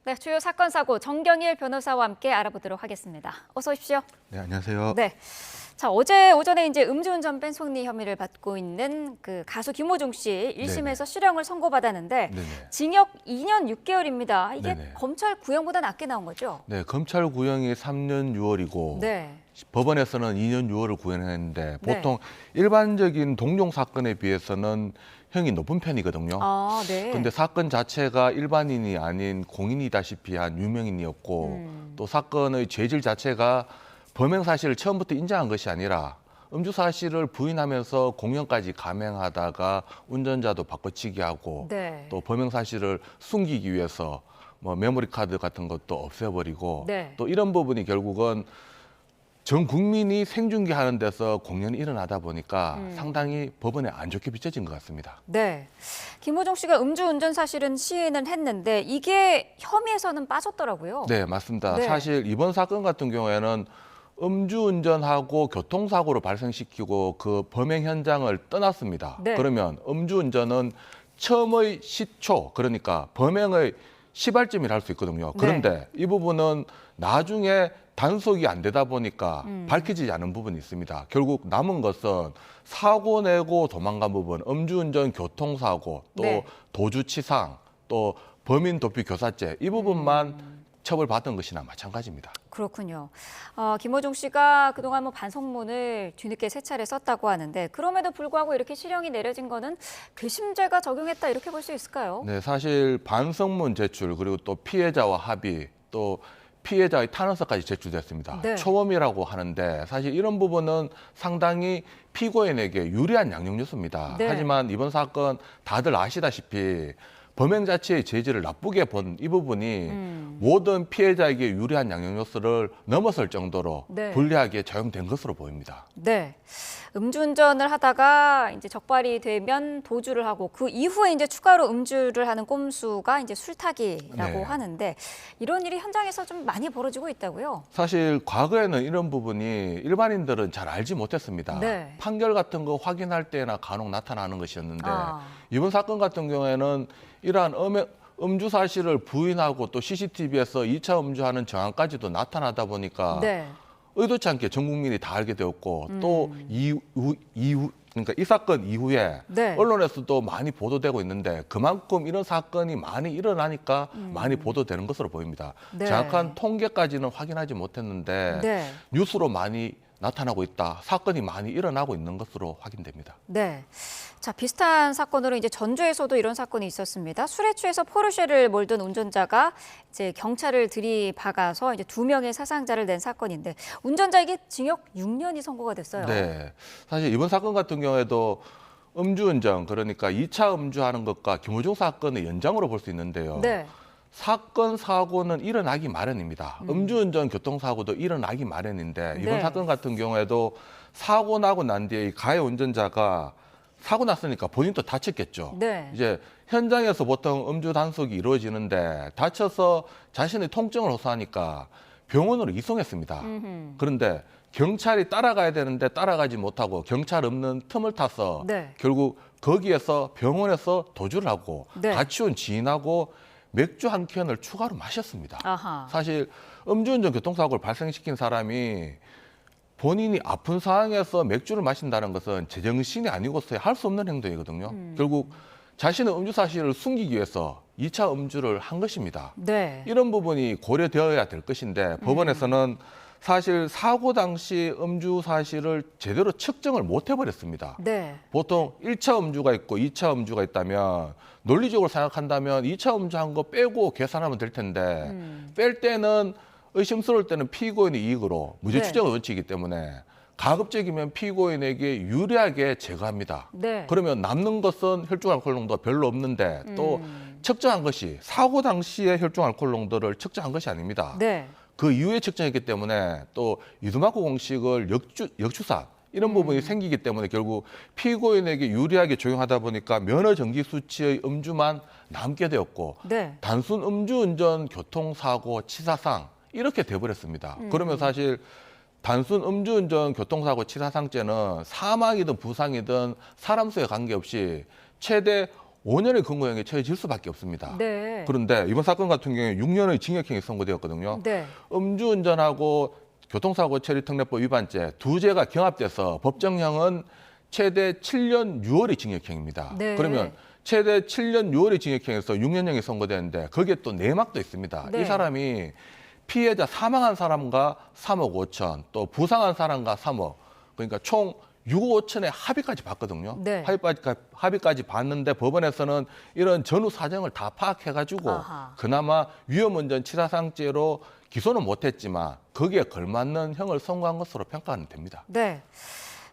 네, 주요 사건 사고 정경일 변호사와 함께 알아보도록 하겠습니다. 어서 오십시오. 네, 안녕하세요. 네. 자, 어제 오전에 이제 음주운전 뺑소니 혐의를 받고 있는 그 가수 김호중 씨 1심에서 실형을 선고받았는데 네네. 징역 2년 6개월입니다. 이게 네네. 검찰 구형보다 낮게 나온 거죠? 네, 검찰 구형이 3년 6월이고 네. 법원에서는 2년 6월을 구형했는데 네. 보통 일반적인 동종 사건에 비해서는 형이 높은 편이거든요. 아, 네. 그런데 사건 자체가 일반인이 아닌 공인이다시피 한 유명인이었고 또 사건의 죄질 자체가 범행 사실을 처음부터 인정한 것이 아니라 음주 사실을 부인하면서 공연까지 감행하다가 운전자도 바꿔치기 하고 네. 또 범행 사실을 숨기기 위해서 뭐 메모리 카드 같은 것도 없애버리고 네. 또 이런 부분이 결국은 전 국민이 생중계하는 데서 공연이 일어나다 보니까 상당히 법원에 안 좋게 비춰진 것 같습니다. 네. 김호중 씨가 음주운전 사실은 시인은 했는데 이게 혐의에서는 빠졌더라고요. 네, 맞습니다. 네. 사실 이번 사건 같은 경우에는 음주운전하고 교통사고를 발생시키고 그 범행 현장을 떠났습니다. 네. 그러면 음주운전은 처음의 시초, 그러니까 범행의 시발점이라 할 수 있거든요. 그런데 이 부분은 나중에 단속이 안 되다 보니까 밝혀지지 않은 부분이 있습니다. 결국 남은 것은 사고 내고 도망간 부분, 음주운전, 교통사고, 또 네. 도주치상, 또 범인 도피 교사죄 이 부분만 처벌받은 것이나 마찬가지입니다. 그렇군요. 김호중 씨가 그동안 뭐 반성문을 뒤늦게 세 차례 썼다고 하는데 그럼에도 불구하고 이렇게 실형이 내려진 거는 괘씸죄가 적용했다 이렇게 볼 수 있을까요? 네, 사실 반성문 제출 그리고 또 피해자와 합의 또 피해자의 탄원서까지 제출됐습니다. 네. 초범이라고 하는데 사실 이런 부분은 상당히 피고인에게 유리한 양형 요소입니다. 네. 하지만 이번 사건 다들 아시다시피 범행 자체의 죄질을 나쁘게 본 이 부분이 모든 피해자에게 유리한 양형 요소를 넘어설 정도로 네. 불리하게 적용된 것으로 보입니다. 네. 음주운전을 하다가 이제 적발이 되면 도주를 하고 그 이후에 이제 추가로 음주를 하는 꼼수가 이제 술타기라고 네. 하는데 이런 일이 현장에서 좀 많이 벌어지고 있다고요? 사실 과거에는 이런 부분이 일반인들은 잘 알지 못했습니다. 네. 판결 같은 거 확인할 때나 간혹 나타나는 것이었는데 아. 이번 사건 같은 경우에는 이러한 음주 사실을 부인하고 또 CCTV에서 2차 음주하는 정황까지도 나타나다 보니까 네. 의도치 않게 전 국민이 다 알게 되었고 또 이후 그러니까 이 사건 이후에 네. 언론에서도 많이 보도되고 있는데 그만큼 이런 사건이 많이 일어나니까 많이 보도되는 것으로 보입니다. 네. 정확한 통계까지는 확인하지 못했는데 네. 뉴스로 많이 나타나고 있다. 사건이 많이 일어나고 있는 것으로 확인됩니다. 네. 자, 비슷한 사건으로 이제 전주에서도 이런 사건이 있었습니다. 술에 취해서 포르쉐를 몰던 운전자가 이제 경찰을 들이박아서 이제 2명의 사상자를 낸 사건인데 운전자에게 징역 6년이 선고가 됐어요. 네. 사실 이번 사건 같은 경우에도 음주운전 그러니까 2차 음주하는 것과 김호중 사건의 연장으로 볼 수 있는데요. 네. 사건 사고는 일어나기 마련입니다. 음주운전 교통사고도 일어나기 마련인데 이번 네. 사건 같은 경우에도 사고 나고 난 뒤에 이 가해 운전자가 사고 났으니까 본인도 다쳤겠죠. 네. 이제 현장에서 보통 음주 단속이 이루어지는데 다쳐서 자신의 통증을 호소하니까 병원으로 이송했습니다. 그런데 경찰이 따라가야 되는데 따라가지 못하고 경찰 없는 틈을 타서 네. 결국 거기에서 병원에서 도주를 하고 네. 같이 온 지인하고 맥주 한 캔을 추가로 마셨습니다. 아하. 사실 음주운전 교통사고를 발생시킨 사람이 본인이 아픈 상황에서 맥주를 마신다는 것은 제정신이 아니고서야 할 수 없는 행동이거든요. 결국 자신의 음주 사실을 숨기기 위해서 2차 음주를 한 것입니다. 네. 이런 부분이 고려되어야 될 것인데 법원에서는 사실 사고 당시 음주 사실을 제대로 측정을 못 해버렸습니다. 네. 보통 1차 음주가 있고 2차 음주가 있다면 논리적으로 생각한다면 2차 음주한 거 빼고 계산하면 될 텐데 뺄 때는 의심스러울 때는 피고인의 이익으로 무죄 네. 추정의 원칙이기 때문에 가급적이면 피고인에게 유리하게 제거합니다. 네. 그러면 남는 것은 혈중 알코올 농도가 별로 없는데 또 측정한 것이 사고 당시의 혈중 알코올 농도를 측정한 것이 아닙니다. 네. 그 이후에 측정했기 때문에 또 유두마크 공식을 역추산 이런 부분이 생기기 때문에 결국 피고인에게 유리하게 적용하다 보니까 면허 정지 수치의 음주만 남게 되었고 네. 단순 음주운전 교통사고 치사상 이렇게 돼버렸습니다. 그러면 사실 단순 음주운전 교통사고 치사상죄는 사망이든 부상이든 사람 수에 관계없이 최대 5년의 근무형에 처해질 수밖에 없습니다. 네. 그런데 이번 사건 같은 경우에 6년의 징역형이 선고되었거든요. 네. 음주운전하고 교통사고 처리특례법 위반죄 두 죄가 경합돼서 법정형은 최대 7년 6월의 징역형입니다. 네. 그러면 최대 7년 6월의 징역형에서 6년형이 선고되는데 거기에 또 내막도 있습니다. 네. 이 사람이 피해자 사망한 사람과 3억 5천, 또 부상한 사람과 3억, 그러니까 총 6억 5천의 합의까지 봤거든요. 네. 합의까지 봤는데 법원에서는 이런 전후 사정을 다 파악해가지고 아하. 그나마 위험운전 치사상죄로 기소는 못했지만 거기에 걸맞는 형을 선고한 것으로 평가는 됩니다. 네.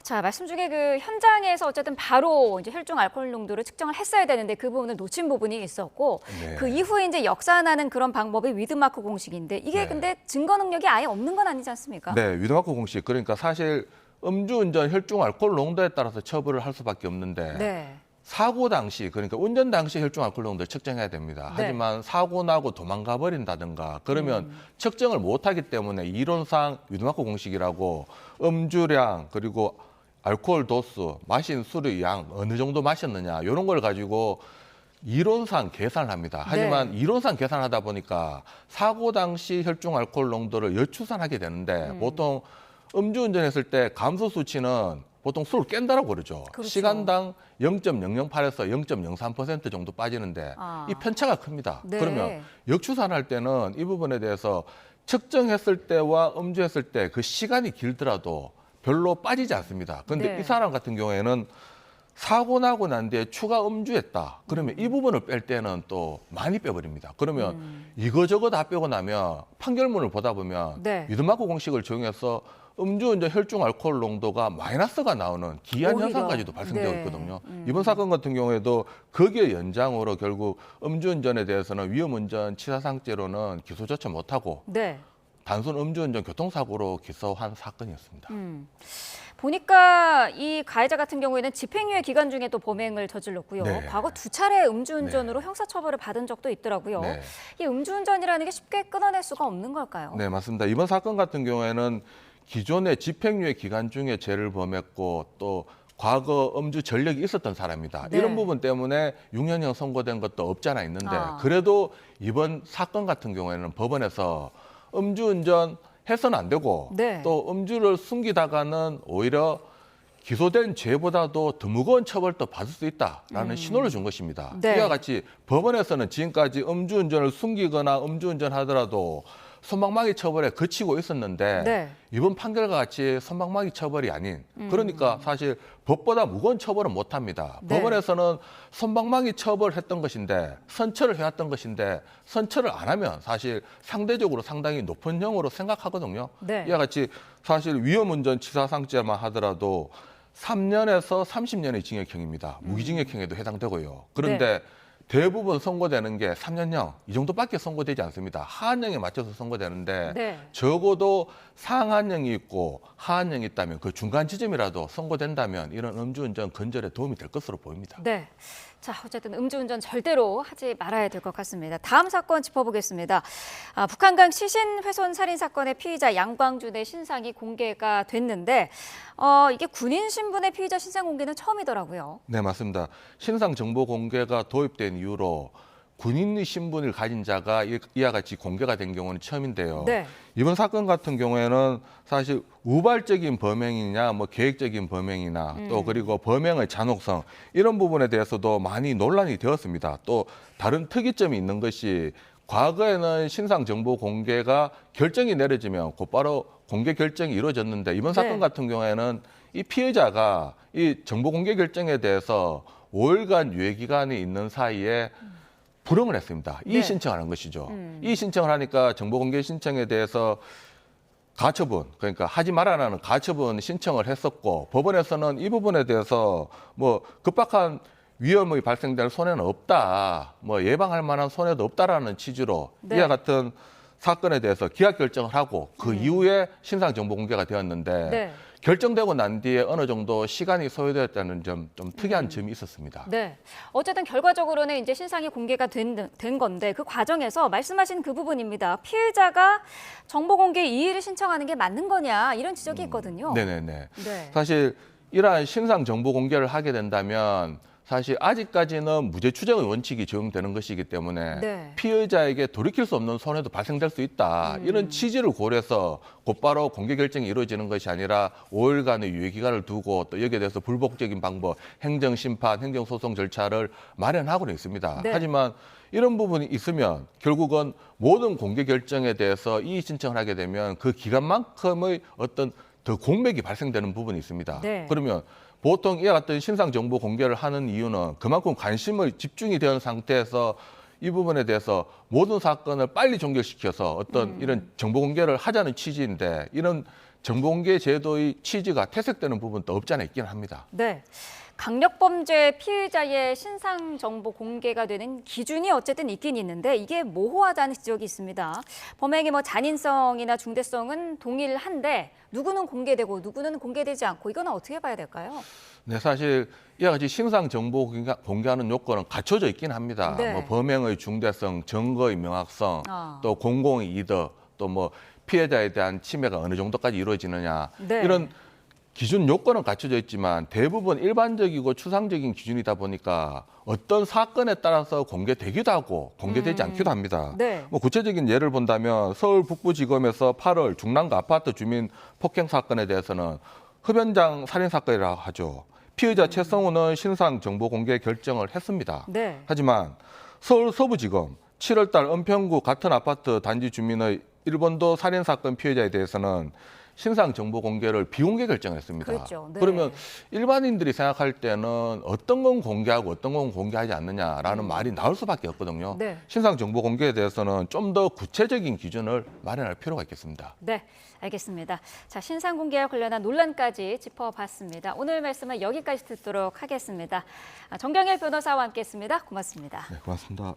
자, 말씀 중에 그 현장에서 어쨌든 바로 이제 혈중 알코올 농도를 측정을 했어야 되는데 그 부분을 놓친 부분이 있었고 네. 그 이후에 이제 역산하는 그런 방법이 위드마크 공식인데 이게 네. 근데 증거 능력이 아예 없는 건 아니지 않습니까? 네, 위드마크 공식. 그러니까 사실 음주운전 혈중 알코올 농도에 따라서 처벌을 할 수밖에 없는데 네. 사고 당시, 그러니까 운전 당시 혈중 알코올 농도를 측정해야 됩니다. 네. 하지만 사고 나고 도망가 버린다든가 그러면 측정을 못하기 때문에 이론상 위드마크 공식이라고 음주량 그리고 알코올 도수, 마신 술의 양 어느 정도 마셨느냐 이런 걸 가지고 이론상 계산을 합니다. 하지만 네. 이론상 계산하다 보니까 사고 당시 혈중 알코올 농도를 열추산하게 되는데 보통 음주운전했을 때 감소 수치는 보통 술을 깬다라고 그러죠. 그렇죠. 시간당 0.008에서 0.03% 정도 빠지는데 아. 이 편차가 큽니다. 네. 그러면 역추산할 때는 이 부분에 대해서 측정했을 때와 음주했을 때 그 시간이 길더라도 별로 빠지지 않습니다. 그런데 네. 이 사람 같은 경우에는 사고 나고 난 뒤에 추가 음주했다. 그러면 이 부분을 뺄 때는 또 많이 빼버립니다. 그러면 이거저거 다 빼고 나면 판결문을 보다 보면 네. 위드마크 공식을 적용해서 음주운전 혈중 알코올 농도가 마이너스가 나오는 기이한 오히려. 현상까지도 발생되고 네. 있거든요. 이번 사건 같은 경우에도 거기에 연장으로 결국 음주운전에 대해서는 위험운전 치사상죄로는 기소조차 못하고 네. 단순 음주운전 교통사고로 기소한 사건이었습니다. 보니까 이 가해자 같은 경우에는 집행유예 기간 중에 또 범행을 저질렀고요. 네. 과거 2차례 음주운전으로 형사처벌을 받은 적도 있더라고요. 네. 이 음주운전이라는 게 쉽게 끊어낼 수가 없는 걸까요? 네, 맞습니다. 이번 사건 같은 경우에는 기존의 집행유예 기간 중에 죄를 범했고 또 과거 음주 전력이 있었던 사람이다. 네. 이런 부분 때문에 6년형 선고된 것도 없지 않아 있는데 아. 그래도 이번 사건 같은 경우에는 법원에서 음주운전 해서는 안 되고 네. 또 음주를 숨기다가는 오히려 기소된 죄보다도 더 무거운 처벌도 받을 수 있다라는 신호를 준 것입니다. 네. 이와 같이 법원에서는 지금까지 음주운전을 숨기거나 음주운전하더라도 손방망이 처벌에 그치고 있었는데 네. 이번 판결과 같이 손방망이 처벌이 아닌 그러니까 사실 법보다 무거운 처벌은 못합니다. 네. 법원에서는 손방망이 처벌했던 것인데 선처를 해왔던 것인데 선처를 안 하면 사실 상대적으로 상당히 높은 형으로 생각하거든요. 네. 이와 같이 사실 위험운전 치사상죄만 하더라도 3년에서 30년의 징역형입니다. 무기징역형에도 해당되고요. 그런데 대부분 선고되는 게 3년형 이 정도밖에 선고되지 않습니다. 하한형에 맞춰서 선고되는데 네. 적어도 상한형이 있고 하한형이 있다면 그 중간 지점이라도 선고된다면 이런 음주운전 근절에 도움이 될 것으로 보입니다. 네. 자, 어쨌든 음주운전 절대로 하지 말아야 될 것 같습니다. 다음 사건 짚어보겠습니다. 북한강 시신 훼손 살인 사건의 피의자 양광준의 신상이 공개가 됐는데 이게 군인 신분의 피의자 신상 공개는 처음이더라고요. 네, 맞습니다. 신상 정보 공개가 도입된 이후로 군인의 신분을 가진 자가 이와 같이 공개가 된 경우는 처음인데요. 네. 이번 사건 같은 경우에는 사실 우발적인 범행이냐, 뭐 계획적인 범행이나 또 그리고 범행의 잔혹성 이런 부분에 대해서도 많이 논란이 되었습니다. 또 다른 특이점이 있는 것이 과거에는 신상 정보 공개가 결정이 내려지면 곧바로 공개 결정이 이루어졌는데 이번 사건 네. 같은 경우에는 이 피해자가 이 정보 공개 결정에 대해서 5일간 유예 기간이 있는 사이에 불응을 했습니다. 네. 이의 신청을 한 것이죠. 이의 신청을 하니까 정보 공개 신청에 대해서 가처분, 그러니까 하지 말아라는 가처분 신청을 했었고 법원에서는 이 부분에 대해서 뭐 급박한 위험이 발생될 손해는 없다, 뭐 예방할 만한 손해도 없다라는 취지로 네. 이와 같은 사건에 대해서 기각 결정을 하고 그 이후에 신상 정보 공개가 되었는데 네. 결정되고 난 뒤에 어느 정도 시간이 소요되었다는 점 좀 특이한 점이 있었습니다. 네. 어쨌든 결과적으로는 이제 신상이 공개가 된 건데 그 과정에서 말씀하신 그 부분입니다. 피해자가 정보 공개 이의를 신청하는 게 맞는 거냐 이런 지적이 있거든요. 네네네. 네. 사실 이러한 신상 정보 공개를 하게 된다면 사실 아직까지는 무죄 추정의 원칙이 적용되는 것이기 때문에 네. 피의자에게 돌이킬 수 없는 손해도 발생될 수 있다. 이런 취지를 고려해서 곧바로 공개 결정이 이루어지는 것이 아니라 5일간의 유예 기간을 두고 또 여기에 대해서 불복적인 방법, 행정심판, 행정소송 절차를 마련하고는 있습니다. 네. 하지만 이런 부분이 있으면 결국은 모든 공개 결정에 대해서 이의 신청을 하게 되면 그 기간만큼의 어떤 더 공백이 발생되는 부분이 있습니다. 네. 그러면 보통 이와 같은 신상 정보 공개를 하는 이유는 그만큼 관심을 집중이 되는 상태에서 이 부분에 대해서 모든 사건을 빨리 종결시켜서 어떤 이런 정보 공개를 하자는 취지인데 이런 정보 공개 제도의 취지가 퇴색되는 부분도 없지 않아 있기는 합니다. 네. 강력범죄 피의자의 신상 정보 공개가 되는 기준이 어쨌든 있긴 있는데 이게 모호하다는 지적이 있습니다. 범행의 잔인성이나 중대성은 동일한데 누구는 공개되고 누구는 공개되지 않고 이건 어떻게 봐야 될까요? 네, 사실 이와 같이 신상 정보 공개하는 요건은 갖춰져 있긴 합니다. 네. 뭐 범행의 중대성, 증거의 명확성, 또 공공의 이득, 또 피해자에 대한 침해가 어느 정도까지 이루어지느냐 네. 이런 기준 요건은 갖춰져 있지만 대부분 일반적이고 추상적인 기준이다 보니까 어떤 사건에 따라서 공개되기도 하고 공개되지 않기도 합니다. 네. 구체적인 예를 본다면 서울 북부지검에서 8월 중랑구 아파트 주민 폭행 사건에 대해서는 흡연장 살인 사건이라고 하죠. 피의자 최성우는 신상 정보 공개 결정을 했습니다. 네. 하지만 서울 서부지검 7월 달 은평구 같은 아파트 단지 주민의 일본도 살인 사건 피해자에 대해서는 신상 정보 공개를 비공개 결정했습니다. 그렇죠. 네. 그러면 일반인들이 생각할 때는 어떤 건 공개하고 어떤 건 공개하지 않느냐라는 말이 나올 수밖에 없거든요. 네. 신상 정보 공개에 대해서는 좀 더 구체적인 기준을 마련할 필요가 있겠습니다. 네, 알겠습니다. 자, 신상 공개와 관련한 논란까지 짚어봤습니다. 오늘 말씀은 여기까지 듣도록 하겠습니다. 정경일 변호사와 함께했습니다. 고맙습니다. 네, 고맙습니다.